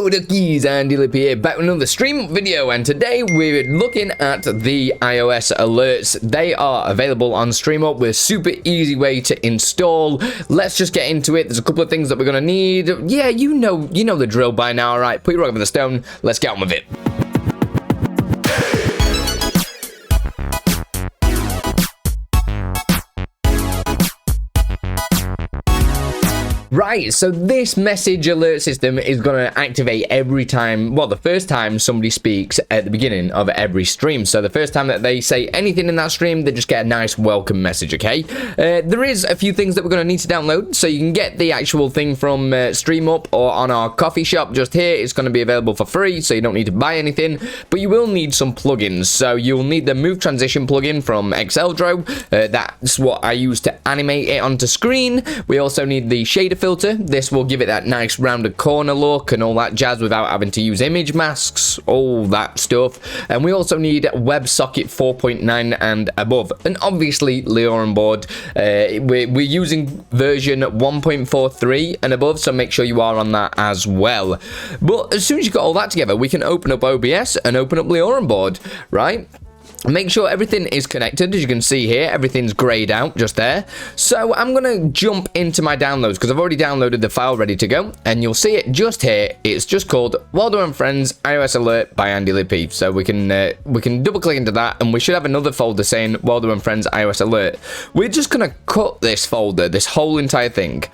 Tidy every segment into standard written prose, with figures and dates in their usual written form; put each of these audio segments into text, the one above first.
Yo, duckies, Andi here, back with another StreamUP video, and today we're looking at the iOS alerts. They are available on StreamUP with a super easy way to install. Let's just get into it. There's a couple of things that we're gonna need. Yeah, you know the drill by now, alright? Put your rock over the stone, let's get on with it. Right, so this message alert system is going to activate every time, well, the first time somebody speaks at the beginning of every stream. So the first time that they say anything in that stream, they just get a nice welcome message, okay? There is a few things that we're going to need to download, so you can get the actual thing from StreamUP or on our coffee shop just here. It's going to be available for free, so you don't need to buy anything, but you will need some plugins. So you'll need the Move Transition plugin from Xeldro. That's what I use to animate it onto screen. We also need the shader filter. This will give it that nice rounded corner look and all that jazz without having to use image masks, all that stuff. And we also need WebSocket 4.9 and above, and obviously LioranBoard. We're using version 1.43 and above, so make sure you are on that as well. But as soon as you've got all that together, we can open up OBS and open up LioranBoard, right? Make sure everything is connected. As you can see here, everything's grayed out just there. So I'm going to jump into my downloads because I've already downloaded the file ready to go. And you'll see it just here. It's just called Waldo and Friends iOS Alert by Andi. So we can double click into that and we should have another folder saying Waldo and Friends iOS Alert. We're just going to cut this folder, this whole entire thing.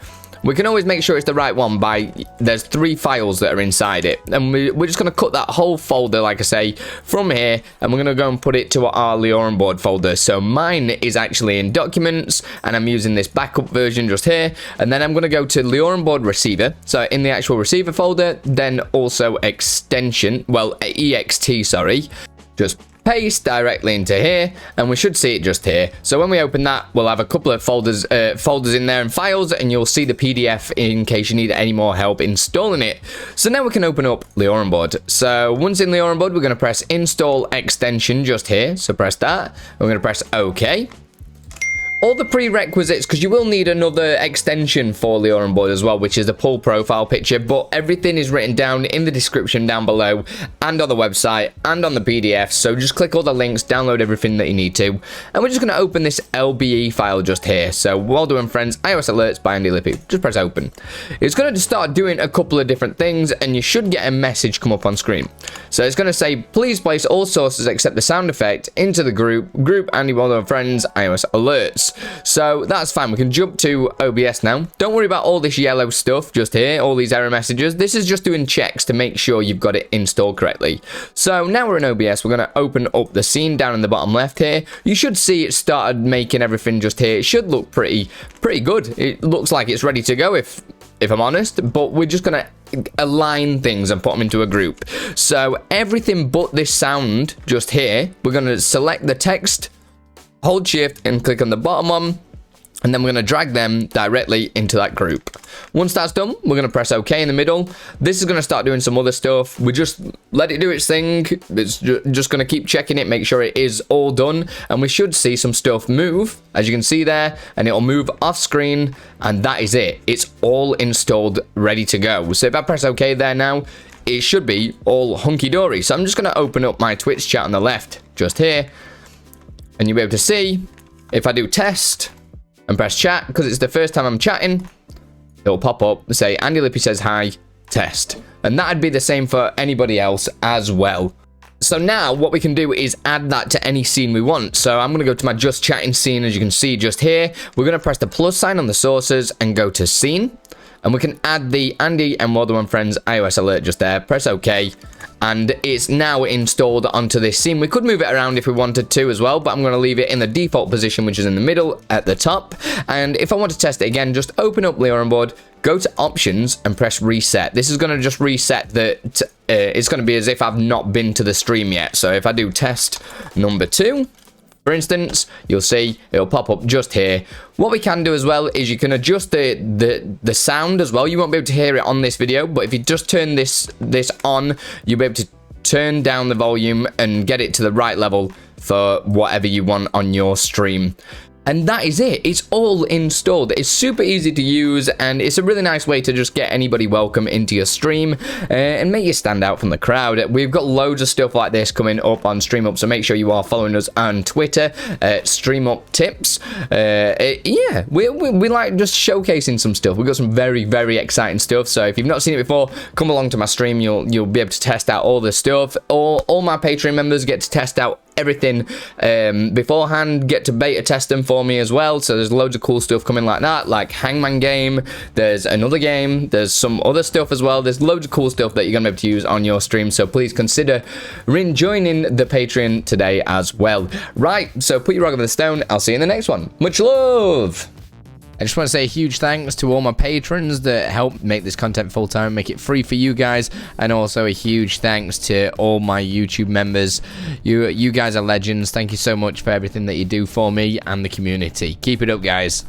We can always make sure it's the right one by, there's 3 files that are inside it. And we're just going to cut that whole folder, like I say, from here. And we're going to go and put it to our LioranBoard folder. So mine is actually in Documents. And I'm using this backup version just here. And then I'm going to go to LioranBoard Receiver. So in the actual Receiver folder, then also Extension, well, EXT, sorry. Just paste directly into here, and we should see it just here. So when we open that, we'll have a couple of folders in there and files, and you'll see the PDF in case you need any more help installing it. So now we can open up LioranBoard. So once in LioranBoard, we're going to press Install Extension just here. So press that. We're going to press OK. All the prerequisites, because you will need another extension for LioranBoard as well, which is a pull profile picture, but everything is written down in the description down below and on the website and on the PDF. So just click all the links, download everything that you need to, and we're just going to open this LBE file just here. So Waldo and Friends iOS Alerts by Andi. Just press open. It's going to start doing a couple of different things, and you should get a message come up on screen. So it's going to say, please place all sources except the sound effect into the group Andi, Waldo and Friends iOS Alerts. So that's fine. We can jump to OBS now. Don't worry about all this yellow stuff just here, all these error messages. This is just doing checks to make sure you've got it installed correctly. So now we're in OBS. We're going to open up the scene down in the bottom left here. You should see it started making everything just here. It should look pretty good. It looks like it's ready to go if I'm honest, but we're just going to align things and put them into a group. So everything but this sound just here, we're going to select the text, hold shift and click on the bottom one, and then we're going to drag them directly into that group. Once that's done, we're going to press OK in the middle. This is going to start doing some other stuff. We just let it do its thing. It's just going to keep checking it, make sure it is all done, and we should see some stuff move, as you can see there, and it'll move off screen, and that is it. It's all installed, ready to go. So if I press OK there now, it should be all hunky-dory. So I'm just going to open up my Twitch chat on the left, just here, and you'll be able to see, if I do test and press chat, because it's the first time I'm chatting, it'll pop up and say, Andi says hi, test. And that'd be the same for anybody else as well. So now what we can do is add that to any scene we want. So I'm going to go to my just chatting scene, as you can see just here. We're going to press the plus sign on the sources and go to scene. And we can add the Andi and Waldo and Friends iOS alert just there. Press OK. And it's now installed onto this scene. We could move it around if we wanted to as well, but I'm going to leave it in the default position, which is in the middle at the top. And if I want to test it again, just open up LioranBoard, go to options and press reset. This is going to just reset it's going to be as if I've not been to the stream yet. So if I do test number 2, for instance, you'll see it'll pop up just here. What we can do as well is you can adjust the sound as well. You won't be able to hear it on this video, but if you just turn this on, you'll be able to turn down the volume and get it to the right level for whatever you want on your stream. and that is it. It's all installed. It's super easy to use, and it's a really nice way to just get anybody welcome into your stream and make you stand out from the crowd. We've got loads of stuff like this coming up on StreamUP, so make sure you are following us on Twitter, StreamUP Tips. Yeah, we like just showcasing some stuff. We've got some very, very exciting stuff, so if you've not seen it before, come along to my stream. You'll be able to test out all the stuff. All my Patreon members get to test out everything beforehand, get to beta test them for me as well. So there's loads of cool stuff coming like that, like Hangman game, there's another game, there's some other stuff as well. There's loads of cool stuff that you're gonna be able to use on your stream, so please consider joining the Patreon today as well. Right, so put your rock over the stone. I'll see you in the next one. Much love. I just want to say a huge thanks to all my patrons that help make this content full-time, make it free for you guys, and also a huge thanks to all my YouTube members. You guys are legends. Thank you so much for everything that you do for me and the community. Keep it up, guys.